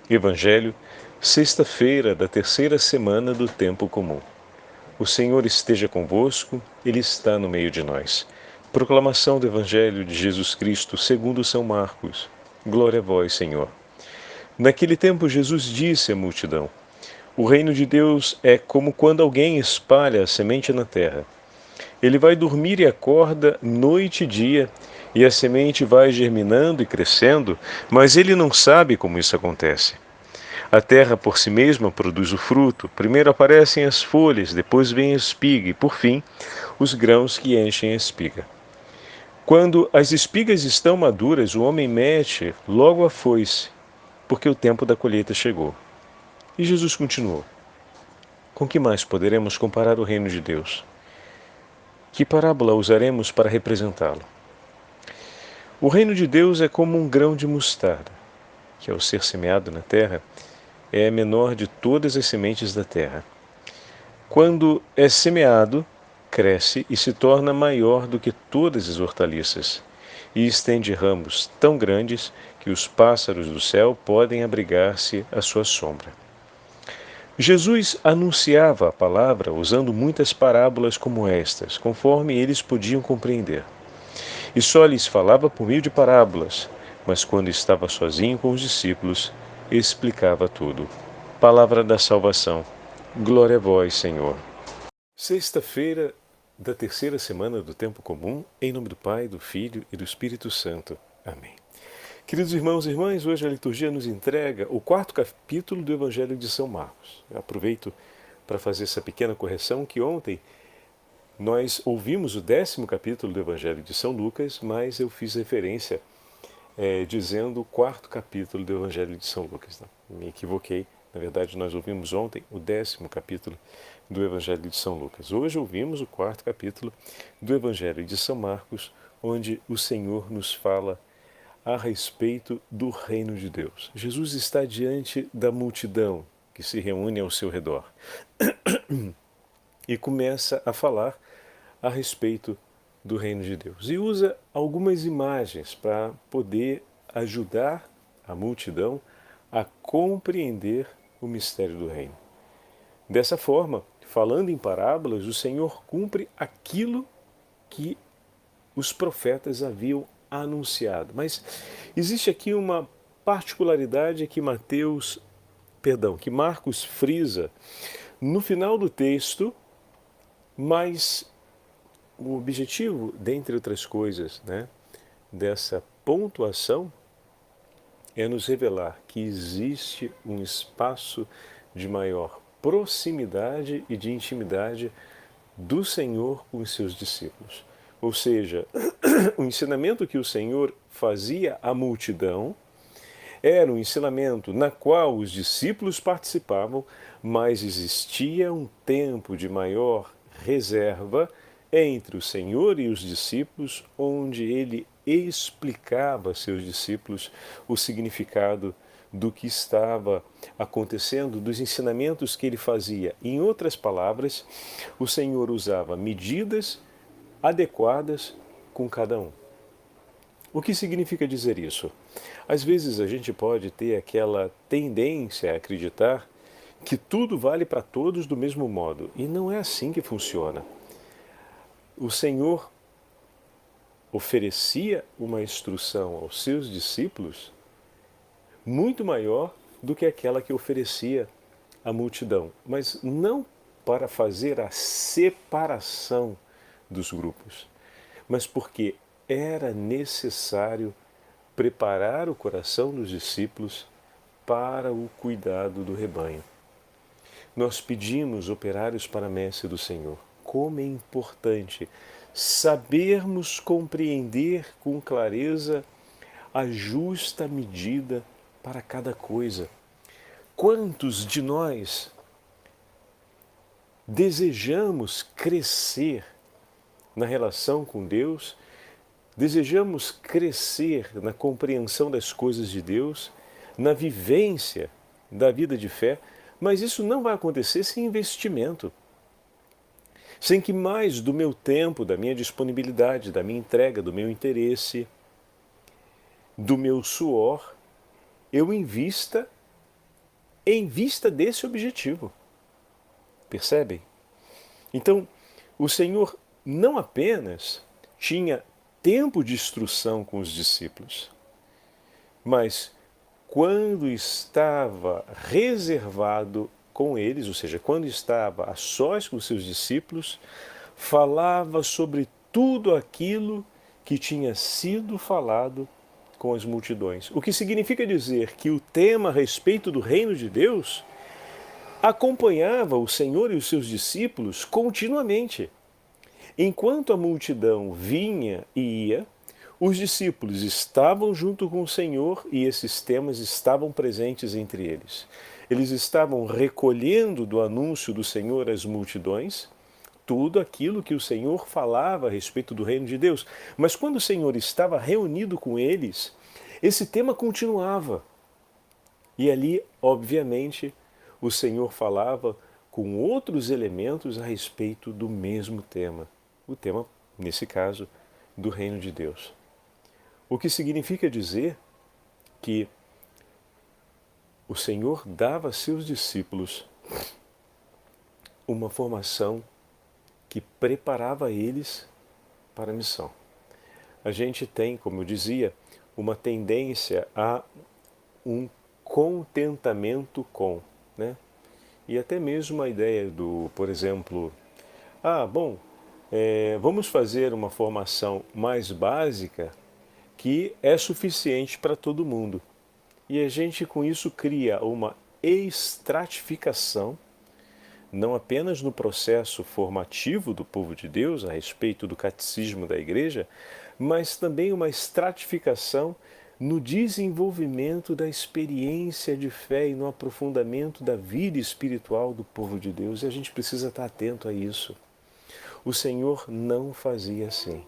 Evangelho, sexta-feira da terceira semana do tempo comum. O Senhor esteja convosco, Ele está no meio de nós. Proclamação do Evangelho de Jesus Cristo segundo São Marcos. Glória a vós, Senhor. Naquele tempo Jesus disse à multidão: O reino de Deus é como quando alguém espalha a semente na terra. Ele vai dormir e acorda noite e dia, e a semente vai germinando e crescendo, mas ele não sabe como isso acontece. A terra por si mesma produz o fruto. Primeiro aparecem as folhas, depois vem a espiga e, por fim, os grãos que enchem a espiga. Quando as espigas estão maduras, o homem mete logo a foice, porque o tempo da colheita chegou. E Jesus continuou: Com que mais poderemos comparar o reino de Deus? Que parábola usaremos para representá-lo? O reino de Deus é como um grão de mostarda, que ao ser semeado na terra, é a menor de todas as sementes da terra. Quando é semeado, cresce e se torna maior do que todas as hortaliças, e estende ramos tão grandes que os pássaros do céu podem abrigar-se à sua sombra. Jesus anunciava a palavra usando muitas parábolas como estas, conforme eles podiam compreender. E só lhes falava por meio de parábolas, mas quando estava sozinho com os discípulos, explicava tudo. Palavra da salvação. Glória a vós, Senhor. Sexta-feira da terceira semana do tempo comum, em nome do Pai, do Filho e do Espírito Santo. Amém. Queridos irmãos e irmãs, hoje a liturgia nos entrega o quarto capítulo do Evangelho de São Marcos. Eu aproveito para fazer essa pequena correção que ontem nós ouvimos o 10º capítulo do Evangelho de São Lucas, mas eu fiz referência dizendo o quarto capítulo do Evangelho de São Lucas. Não? Me equivoquei. Na verdade, nós ouvimos ontem o 10º capítulo do Evangelho de São Lucas. Hoje ouvimos o quarto capítulo do Evangelho de São Marcos, onde o Senhor nos fala a respeito do reino de Deus. Jesus está diante da multidão que se reúne ao seu redor e começa a falar a respeito do reino de Deus. E usa algumas imagens para poder ajudar a multidão a compreender o mistério do reino. Dessa forma, falando em parábolas, o Senhor cumpre aquilo que os profetas haviam anunciado. Mas existe aqui uma particularidade que que Marcos frisa no final do texto, mas o objetivo, dentre outras coisas, dessa pontuação é nos revelar que existe um espaço de maior proximidade e de intimidade do Senhor com os seus discípulos. Ou seja, o ensinamento que o Senhor fazia à multidão era um ensinamento na qual os discípulos participavam, mas existia um tempo de maior reserva entre o Senhor e os discípulos, onde ele explicava a seus discípulos o significado do que estava acontecendo, dos ensinamentos que ele fazia. Em outras palavras, o Senhor usava medidas adequadas com cada um. O que significa dizer isso? Às vezes a gente pode ter aquela tendência a acreditar que tudo vale para todos do mesmo modo, e não é assim que funciona. O Senhor oferecia uma instrução aos seus discípulos muito maior do que aquela que oferecia à multidão, mas não para fazer a separação dos grupos, mas porque era necessário preparar o coração dos discípulos para o cuidado do rebanho. Nós pedimos operários para a messe do Senhor. Como é importante sabermos compreender com clareza a justa medida para cada coisa. Quantos de nós desejamos crescer na relação com Deus, desejamos crescer na compreensão das coisas de Deus, na vivência da vida de fé, mas isso não vai acontecer sem investimento. Sem que mais do meu tempo, da minha disponibilidade, da minha entrega, do meu interesse, do meu suor, eu invista em vista desse objetivo. Percebem? Então, o Senhor não apenas tinha tempo de instrução com os discípulos, mas quando estava reservado com eles, ou seja, quando estava a sós com os seus discípulos, falava sobre tudo aquilo que tinha sido falado com as multidões. O que significa dizer que o tema a respeito do reino de Deus acompanhava o Senhor e os seus discípulos continuamente. Enquanto a multidão vinha e ia, os discípulos estavam junto com o Senhor e esses temas estavam presentes entre eles. Eles estavam recolhendo do anúncio do Senhor às multidões tudo aquilo que o Senhor falava a respeito do reino de Deus. Mas quando o Senhor estava reunido com eles, esse tema continuava. E ali, obviamente, o Senhor falava com outros elementos a respeito do mesmo tema. O tema, nesse caso, do reino de Deus. O que significa dizer que o Senhor dava a seus discípulos uma formação que preparava eles para a missão. A gente tem, como eu dizia, uma tendência a um contentamento com, né? E até mesmo a ideia do, por exemplo, vamos fazer uma formação mais básica que é suficiente para todo mundo. E a gente com isso cria uma estratificação, não apenas no processo formativo do povo de Deus a respeito do catecismo da igreja, mas também uma estratificação no desenvolvimento da experiência de fé e no aprofundamento da vida espiritual do povo de Deus. E a gente precisa estar atento a isso. O Senhor não fazia assim.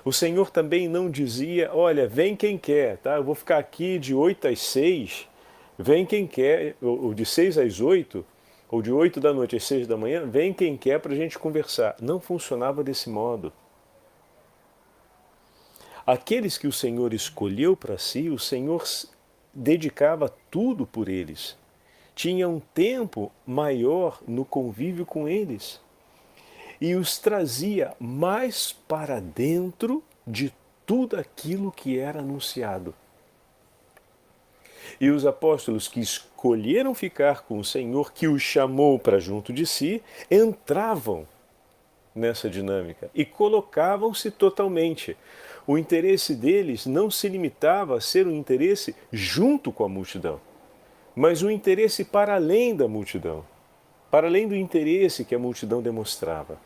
O Senhor também não dizia, olha, vem quem quer, tá? Eu vou ficar aqui de 8 às 6, vem quem quer, ou de 6 às 8, ou de 8 da noite às 6 da manhã, vem quem quer para a gente conversar. Não funcionava desse modo. Aqueles que o Senhor escolheu para si, o Senhor dedicava tudo por eles. Tinha um tempo maior no convívio com eles. E os trazia mais para dentro de tudo aquilo que era anunciado. E os apóstolos que escolheram ficar com o Senhor, que os chamou para junto de si, entravam nessa dinâmica e colocavam-se totalmente. O interesse deles não se limitava a ser um interesse junto com a multidão, mas um interesse para além da multidão, para além do interesse que a multidão demonstrava.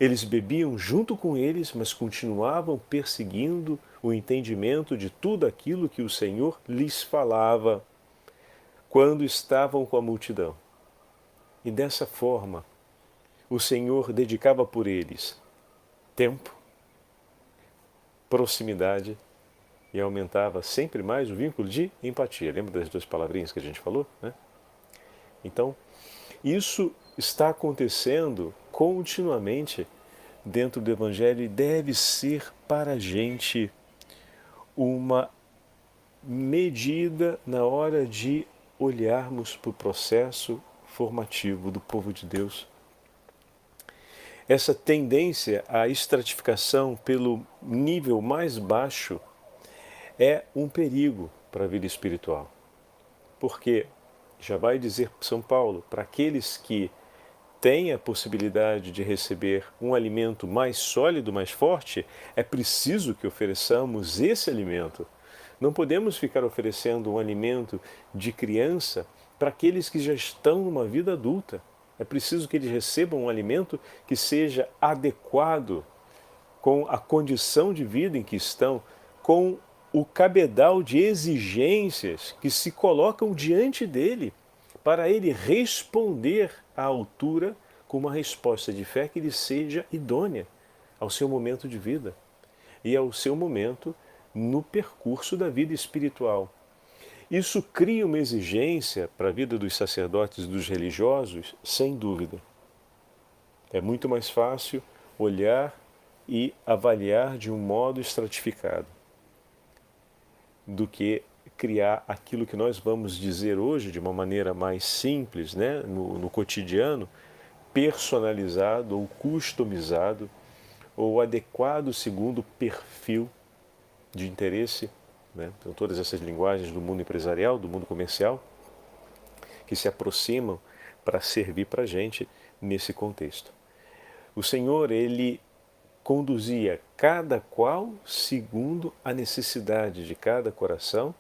Eles bebiam junto com eles, mas continuavam perseguindo o entendimento de tudo aquilo que o Senhor lhes falava quando estavam com a multidão. E dessa forma, o Senhor dedicava por eles tempo, proximidade e aumentava sempre mais o vínculo de empatia. Lembra das duas palavrinhas que a gente falou, né? Então, isso está acontecendo continuamente dentro do Evangelho e deve ser para a gente uma medida na hora de olharmos para o processo formativo do povo de Deus. Essa tendência à estratificação pelo nível mais baixo é um perigo para a vida espiritual. Porque, já vai dizer São Paulo, para aqueles que têm a possibilidade de receber um alimento mais sólido, mais forte, é preciso que ofereçamos esse alimento. Não podemos ficar oferecendo um alimento de criança para aqueles que já estão numa vida adulta. É preciso que eles recebam um alimento que seja adequado com a condição de vida em que estão, com o cabedal de exigências que se colocam diante dele, para ele responder à altura com uma resposta de fé que lhe seja idônea ao seu momento de vida e ao seu momento no percurso da vida espiritual. Isso cria uma exigência para a vida dos sacerdotes e dos religiosos, sem dúvida. É muito mais fácil olhar e avaliar de um modo estratificado do que criar aquilo que nós vamos dizer hoje de uma maneira mais simples, né, no cotidiano, personalizado ou customizado ou adequado segundo o perfil de interesse, né? Então, todas essas linguagens do mundo empresarial, do mundo comercial, que se aproximam para servir para a gente nesse contexto. O Senhor, Ele conduzia cada qual segundo a necessidade de cada coração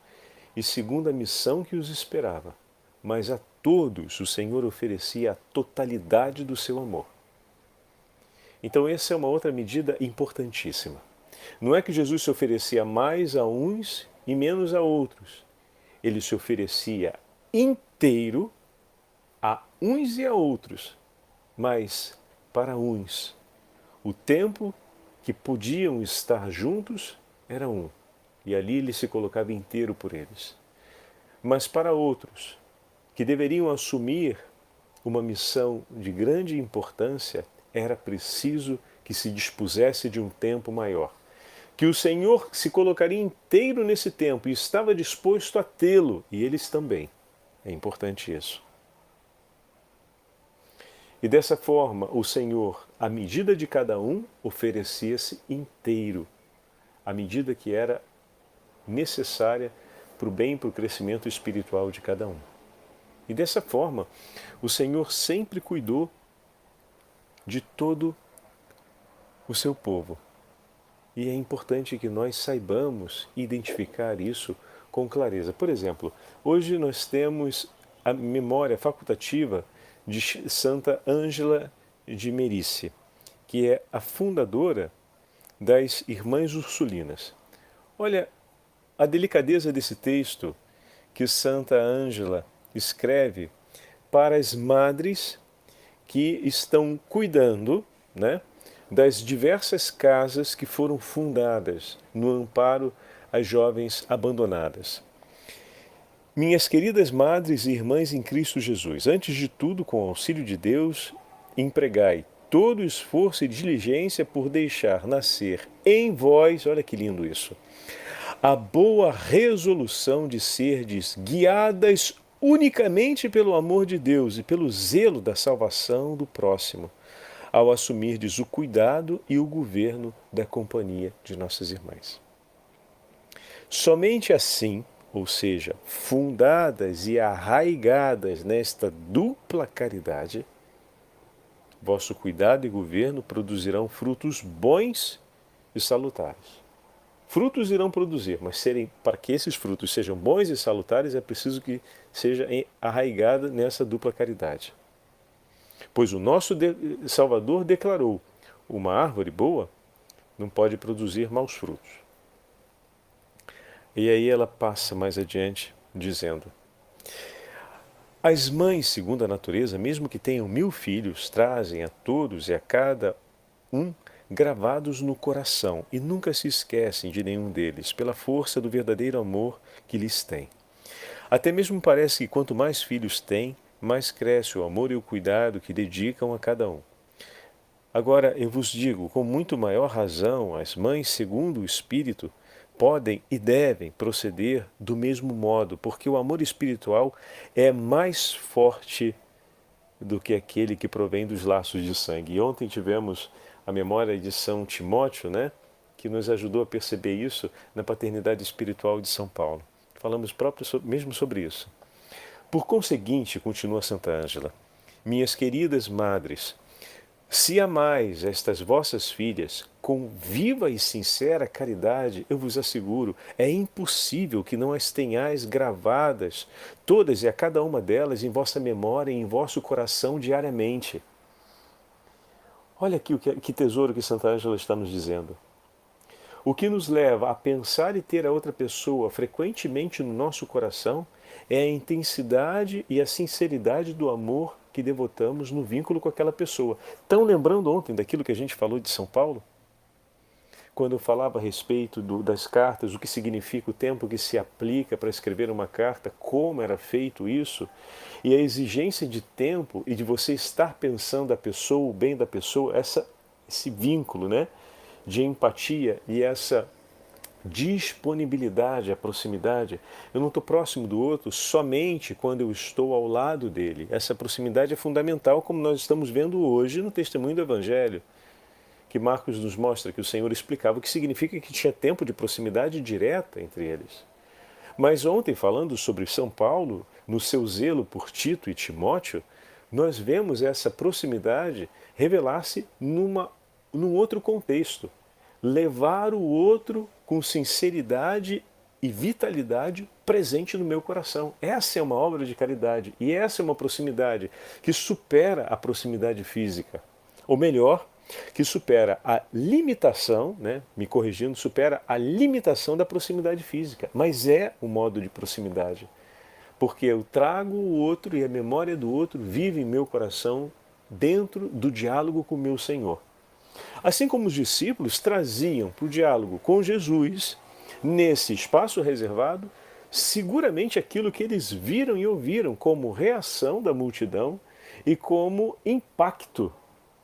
e segundo a missão que os esperava. Mas a todos o Senhor oferecia a totalidade do seu amor. Então essa é uma outra medida importantíssima. Não é que Jesus se oferecia mais a uns e menos a outros. Ele se oferecia inteiro a uns e a outros, mas para uns. O tempo que podiam estar juntos era um, e ali ele se colocava inteiro por eles. Mas para outros, que deveriam assumir uma missão de grande importância, era preciso que se dispusesse de um tempo maior. Que o Senhor se colocaria inteiro nesse tempo e estava disposto a tê-lo, e eles também. É importante isso. E dessa forma, o Senhor, à medida de cada um, oferecia-se inteiro, à medida que era necessária para o bem e para o crescimento espiritual de cada um. E dessa forma, o Senhor sempre cuidou de todo o seu povo. E é importante que nós saibamos identificar isso com clareza. Por exemplo, hoje nós temos a memória facultativa de Santa Ângela de Merícia, que é a fundadora das Irmãs Ursulinas. Olha a delicadeza desse texto que Santa Ângela escreve para as madres que estão cuidando, né, das diversas casas que foram fundadas no amparo às jovens abandonadas. Minhas queridas madres e irmãs em Cristo Jesus, antes de tudo, com o auxílio de Deus, empregai todo o esforço e diligência por deixar nascer em vós, olha que lindo isso, a boa resolução de serdes guiadas unicamente pelo amor de Deus e pelo zelo da salvação do próximo, ao assumirdes o cuidado e o governo da companhia de nossas irmãs. Somente assim, ou seja, fundadas e arraigadas nesta dupla caridade, vosso cuidado e governo produzirão frutos bons e salutares. Frutos irão produzir, mas para que esses frutos sejam bons e salutares, é preciso que seja arraigada nessa dupla caridade. Pois o nosso Salvador declarou: uma árvore boa não pode produzir maus frutos. E aí ela passa mais adiante, dizendo: as mães, segundo a natureza, mesmo que tenham 1000 filhos, trazem a todos e a cada um gravados no coração e nunca se esquecem de nenhum deles, pela força do verdadeiro amor que lhes têm. Até mesmo parece que quanto mais filhos têm, mais cresce o amor e o cuidado que dedicam a cada um. Agora eu vos digo, com muito maior razão, as mães, segundo o Espírito, podem e devem proceder do mesmo modo, porque o amor espiritual é mais forte do que aquele que provém dos laços de sangue. E ontem tivemos a memória de São Timóteo, né, que nos ajudou a perceber isso na paternidade espiritual de São Paulo. Falamos mesmo sobre isso. Por conseguinte, continua Santa Ângela, minhas queridas madres, se amais estas vossas filhas com viva e sincera caridade, eu vos asseguro, é impossível que não as tenhais gravadas, todas e a cada uma delas, em vossa memória e em vosso coração diariamente. Olha aqui que tesouro que Santa Ângela está nos dizendo. O que nos leva a pensar e ter a outra pessoa frequentemente no nosso coração é a intensidade e a sinceridade do amor que devotamos no vínculo com aquela pessoa. Estão lembrando ontem daquilo que a gente falou de São Paulo? Quando eu falava a respeito das cartas, o que significa o tempo que se aplica para escrever uma carta, como era feito isso, e a exigência de tempo e de você estar pensando a pessoa, o bem da pessoa, esse vínculo, né, de empatia e essa disponibilidade, a proximidade. Eu não estou próximo do outro somente quando eu estou ao lado dele. Essa proximidade é fundamental, como nós estamos vendo hoje no testemunho do Evangelho, que Marcos nos mostra que o Senhor explicava o que significa que tinha tempo de proximidade direta entre eles. Mas ontem, falando sobre São Paulo, no seu zelo por Tito e Timóteo, nós vemos essa proximidade revelar-se num outro contexto. Levar o outro com sinceridade e vitalidade presente no meu coração. Essa é uma obra de caridade e essa é uma proximidade que supera a proximidade física. Ou melhor, que supera a limitação, me corrigindo, supera a limitação da proximidade física. Mas é um modo de proximidade. Porque eu trago o outro e a memória do outro vive em meu coração dentro do diálogo com o meu Senhor. Assim como os discípulos traziam para o diálogo com Jesus, nesse espaço reservado, seguramente aquilo que eles viram e ouviram como reação da multidão e como impacto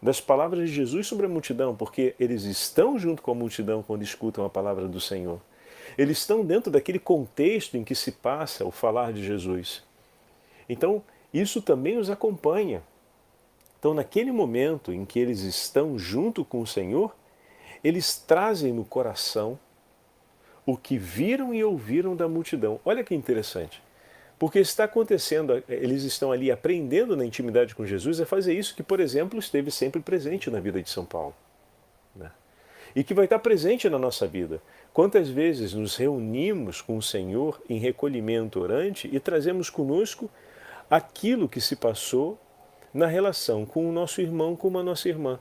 das palavras de Jesus sobre a multidão, porque eles estão junto com a multidão quando escutam a palavra do Senhor. Eles estão dentro daquele contexto em que se passa o falar de Jesus. Então, isso também os acompanha. Então, naquele momento em que eles estão junto com o Senhor, eles trazem no coração o que viram e ouviram da multidão. Olha que interessante. Porque está acontecendo, eles estão ali aprendendo na intimidade com Jesus a fazer isso que, por exemplo, esteve sempre presente na vida de São Paulo. E que vai estar presente na nossa vida. Quantas vezes nos reunimos com o Senhor em recolhimento orante e trazemos conosco aquilo que se passou na relação com o nosso irmão, com a nossa irmã,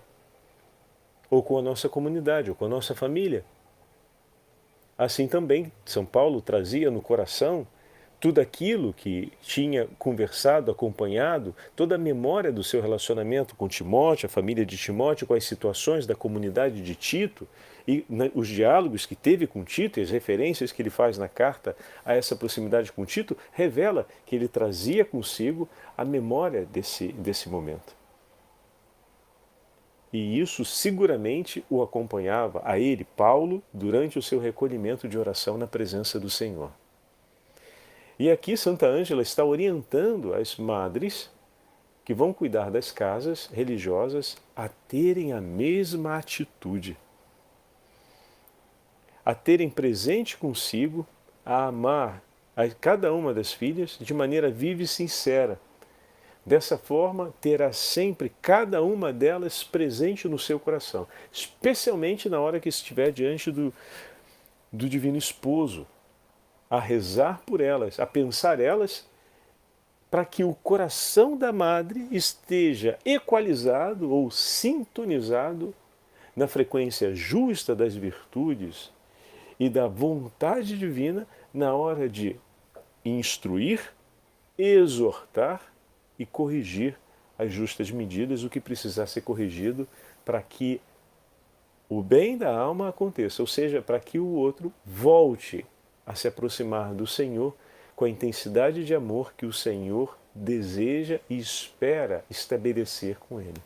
ou com a nossa comunidade, ou com a nossa família. Assim também, São Paulo trazia no coração tudo aquilo que tinha conversado, acompanhado, toda a memória do seu relacionamento com Timóteo, a família de Timóteo, com as situações da comunidade de Tito, e os diálogos que teve com Tito e as referências que ele faz na carta a essa proximidade com Tito, revela que ele trazia consigo a memória desse momento. E isso seguramente o acompanhava a ele, Paulo, durante o seu recolhimento de oração na presença do Senhor. E aqui Santa Ângela está orientando as madres que vão cuidar das casas religiosas a terem a mesma atitude, a terem presente consigo, a amar a cada uma das filhas de maneira viva e sincera. Dessa forma, terá sempre cada uma delas presente no seu coração, especialmente na hora que estiver diante do Divino Esposo, a rezar por elas, a pensar elas, para que o coração da madre esteja equalizado ou sintonizado na frequência justa das virtudes e da vontade divina na hora de instruir, exortar e corrigir as justas medidas, o que precisar ser corrigido para que o bem da alma aconteça, ou seja, para que o outro volte a se aproximar do Senhor com a intensidade de amor que o Senhor deseja e espera estabelecer com ele.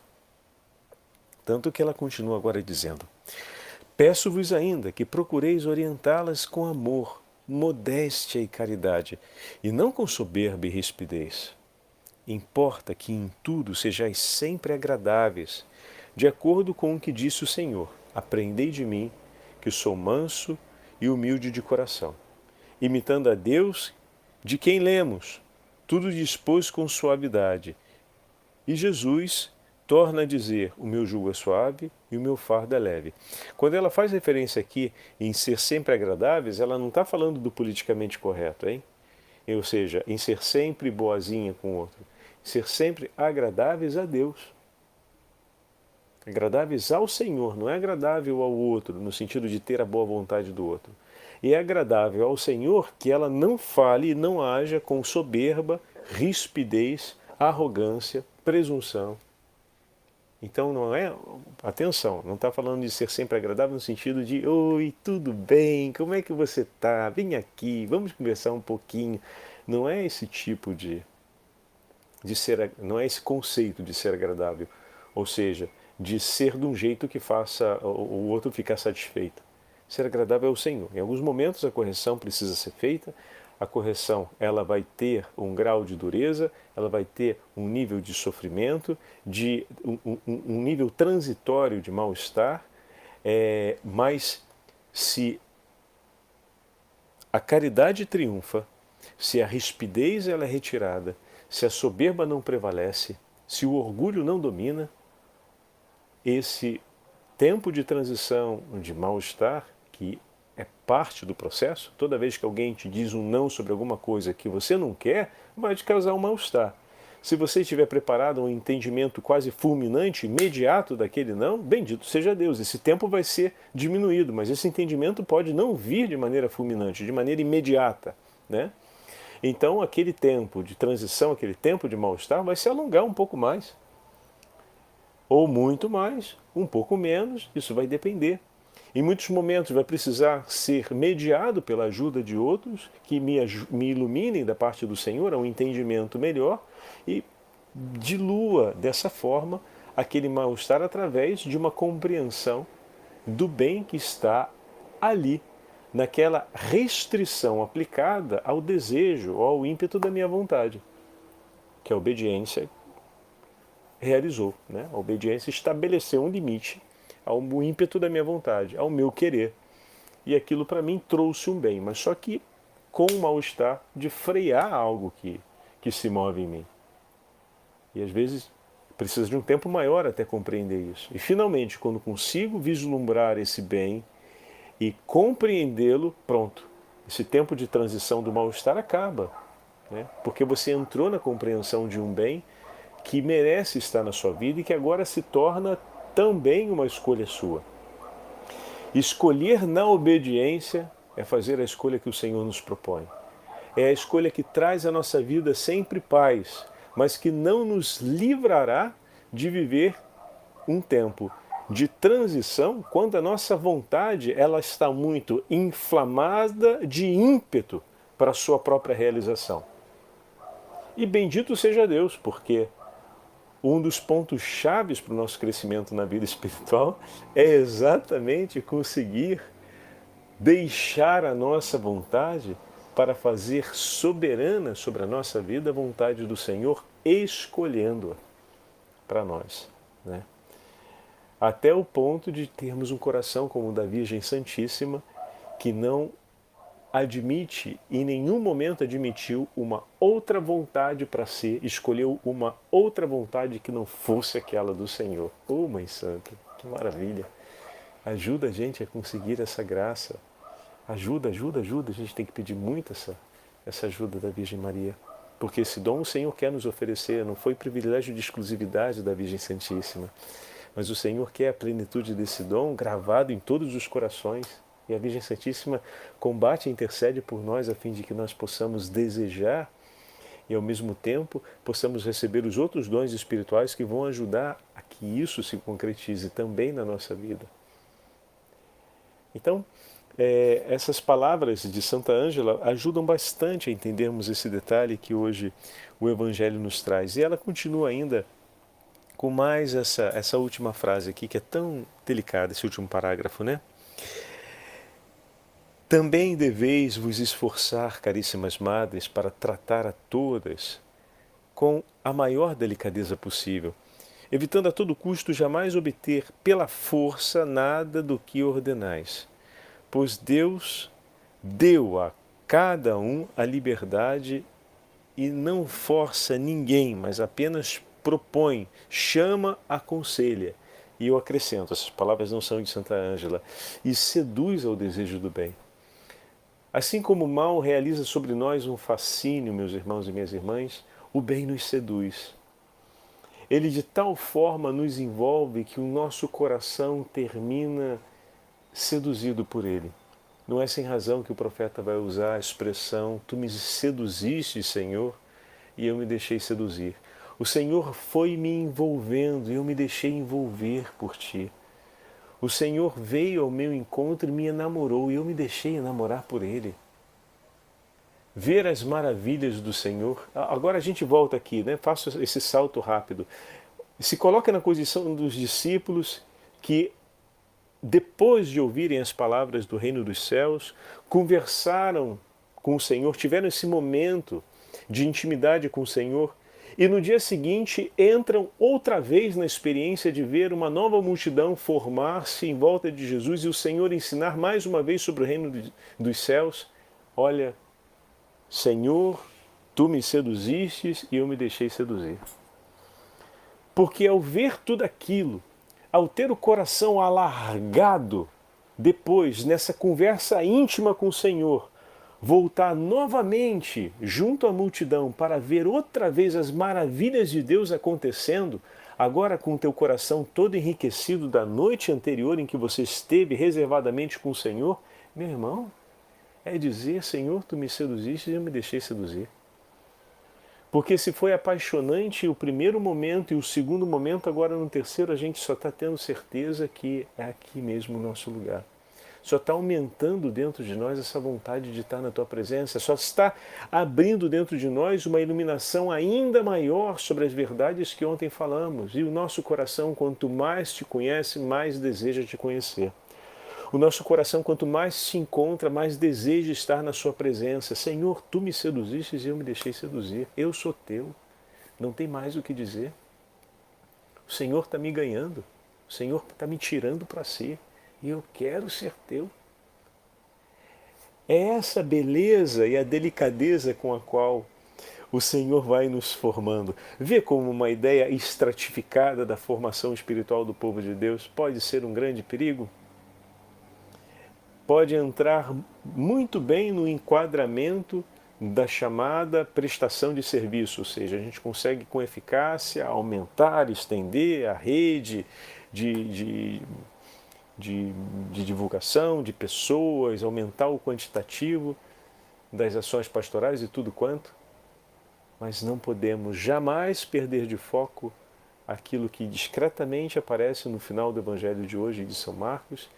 Tanto que ela continua agora dizendo: peço-vos ainda que procureis orientá-las com amor, modéstia e caridade, e não com soberba e rispidez. Importa que em tudo sejais sempre agradáveis, de acordo com o que disse o Senhor: aprendei de mim, que sou manso e humilde de coração, imitando a Deus, de quem lemos, tudo dispôs com suavidade. E Jesus torna a dizer: o meu jugo é suave e o meu fardo é leve. Quando ela faz referência aqui em ser sempre agradáveis, ela não está falando do politicamente correto, hein? Ou seja, em ser sempre boazinha com o outro. Ser sempre agradáveis a Deus. Agradáveis ao Senhor, não é agradável ao outro, no sentido de ter a boa vontade do outro. E é agradável ao Senhor que ela não fale e não haja com soberba, rispidez, arrogância, presunção. Então não é, atenção, não está falando de ser sempre agradável no sentido de: oi, tudo bem, como é que você está? Vem aqui, vamos conversar um pouquinho. Não é esse tipo de ser, não é esse conceito de ser agradável, ou seja, de ser de um jeito que faça o outro ficar satisfeito. ser agradável ao Senhor. Em alguns momentos a correção precisa ser feita, a correção ela vai ter um grau de dureza, ela vai ter um nível de sofrimento, um nível transitório de mal-estar, mas se a caridade triunfa, se a rispidez ela é retirada, se a soberba não prevalece, se o orgulho não domina, esse tempo de transição de mal-estar, que é parte do processo, toda vez que alguém te diz um não sobre alguma coisa que você não quer, vai te causar um mal-estar. Se você estiver preparado a um entendimento quase fulminante, imediato daquele não, bendito seja Deus. Esse tempo vai ser diminuído, mas esse entendimento pode não vir de maneira fulminante, de maneira imediata, né? Então aquele tempo de transição, aquele tempo de mal-estar vai se alongar um pouco mais. Ou muito mais, um pouco menos, isso vai depender. Em muitos momentos vai precisar ser mediado pela ajuda de outros que me iluminem da parte do Senhor a um entendimento melhor e dilua dessa forma aquele mal-estar através de uma compreensão do bem que está ali, naquela restrição aplicada ao desejo ou ao ímpeto da minha vontade, que a obediência realizou, né? A obediência estabeleceu um limite ao ímpeto da minha vontade, ao meu querer. E aquilo para mim trouxe um bem, mas só que com o mal-estar de frear algo que se move em mim. E às vezes precisa de um tempo maior até compreender isso. E finalmente, quando consigo vislumbrar esse bem e compreendê-lo, pronto. Esse tempo de transição do mal-estar acaba, né? Porque você entrou na compreensão de um bem que merece estar na sua vida e que agora se torna também uma escolha sua. Escolher na obediência é fazer a escolha que o Senhor nos propõe. É a escolha que traz à nossa vida sempre paz, mas que não nos livrará de viver um tempo de transição quando a nossa vontade ela está muito inflamada de ímpeto para a sua própria realização. E bendito seja Deus, porque um dos pontos chaves para o nosso crescimento na vida espiritual é exatamente conseguir deixar a nossa vontade para fazer soberana sobre a nossa vida a vontade do Senhor, escolhendo-a para nós, né? Até o ponto de termos um coração como o da Virgem Santíssima, que não admite, em nenhum momento admitiu uma outra vontade para si, escolheu uma outra vontade que não fosse aquela do Senhor. Oh, Mãe Santa, que maravilha! Ajuda a gente a conseguir essa graça. Ajuda, ajuda, ajuda. A gente tem que pedir muito essa ajuda da Virgem Maria. Porque esse dom o Senhor quer nos oferecer, não foi privilégio de exclusividade da Virgem Santíssima. Mas o Senhor quer a plenitude desse dom gravado em todos os corações. E a Virgem Santíssima combate e intercede por nós a fim de que nós possamos desejar e ao mesmo tempo possamos receber os outros dons espirituais que vão ajudar a que isso se concretize também na nossa vida. Então, essas palavras de Santa Ângela ajudam bastante a entendermos esse detalhe que hoje o Evangelho nos traz. E ela continua ainda com mais essa última frase aqui, que é tão delicada, esse último parágrafo, né? Também deveis vos esforçar, caríssimas madres, para tratar a todas com a maior delicadeza possível, evitando a todo custo jamais obter pela força nada do que ordenais, pois Deus deu a cada um a liberdade e não força ninguém, mas apenas propõe, chama, aconselha. E eu acrescento, essas palavras não são de Santa Ângela, e seduz ao desejo do bem. Assim como o mal realiza sobre nós um fascínio, meus irmãos e minhas irmãs, o bem nos seduz. Ele de tal forma nos envolve que o nosso coração termina seduzido por ele. Não é sem razão que o profeta vai usar a expressão: tu me seduziste, Senhor, e eu me deixei seduzir. O Senhor foi me envolvendo e eu me deixei envolver por ti. O Senhor veio ao meu encontro e me enamorou, e eu me deixei enamorar por Ele. Ver as maravilhas do Senhor. Agora a gente volta aqui, né? Faço esse salto rápido. Se coloca na posição dos discípulos que depois de ouvirem as palavras do reino dos céus, conversaram com o Senhor, tiveram esse momento de intimidade com o Senhor, e no dia seguinte entram outra vez na experiência de ver uma nova multidão formar-se em volta de Jesus e o Senhor ensinar mais uma vez sobre o reino dos céus. Olha, Senhor, tu me seduzistes e eu me deixei seduzir. Porque ao ver tudo aquilo, ao ter o coração alargado, depois, nessa conversa íntima com o Senhor, voltar novamente junto à multidão para ver outra vez as maravilhas de Deus acontecendo, agora com o teu coração todo enriquecido da noite anterior em que você esteve reservadamente com o Senhor, meu irmão, é dizer, Senhor, tu me seduziste e eu me deixei seduzir. Porque se foi apaixonante o primeiro momento e o segundo momento, agora no terceiro a gente só está tendo certeza que é aqui mesmo o nosso lugar. Só está aumentando dentro de nós essa vontade de estar na Tua presença, só está abrindo dentro de nós uma iluminação ainda maior sobre as verdades que ontem falamos. E o nosso coração, quanto mais te conhece, mais deseja te conhecer. O nosso coração, quanto mais se encontra, mais deseja estar na Sua presença. Senhor, Tu me seduziste e eu me deixei seduzir. Eu sou Teu. Não tem mais o que dizer. O Senhor está me ganhando. O Senhor está me tirando para si. E eu quero ser Teu. É essa beleza e a delicadeza com a qual o Senhor vai nos formando. Vê como uma ideia estratificada da formação espiritual do povo de Deus pode ser um grande perigo? Pode entrar muito bem no enquadramento da chamada prestação de serviço, ou seja, a gente consegue com eficácia aumentar, estender a rede de divulgação de pessoas, aumentar o quantitativo das ações pastorais e tudo quanto, mas não podemos jamais perder de foco aquilo que discretamente aparece no final do Evangelho de hoje de São Marcos,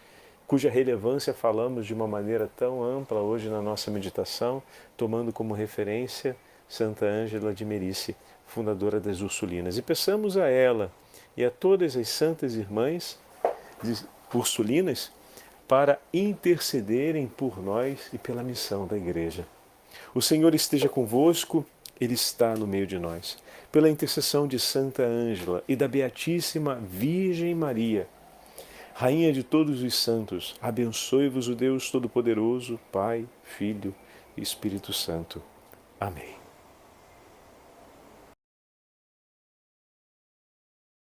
cuja relevância falamos de uma maneira tão ampla hoje na nossa meditação, tomando como referência Santa Ângela de Merice, fundadora das Ursulinas. E peçamos a ela e a todas as santas irmãs ursulinas para intercederem por nós e pela missão da Igreja. O Senhor esteja convosco, Ele está no meio de nós. Pela intercessão de Santa Ângela e da Beatíssima Virgem Maria, Rainha de todos os santos, abençoe-vos o Deus Todo-Poderoso, Pai, Filho e Espírito Santo. Amém.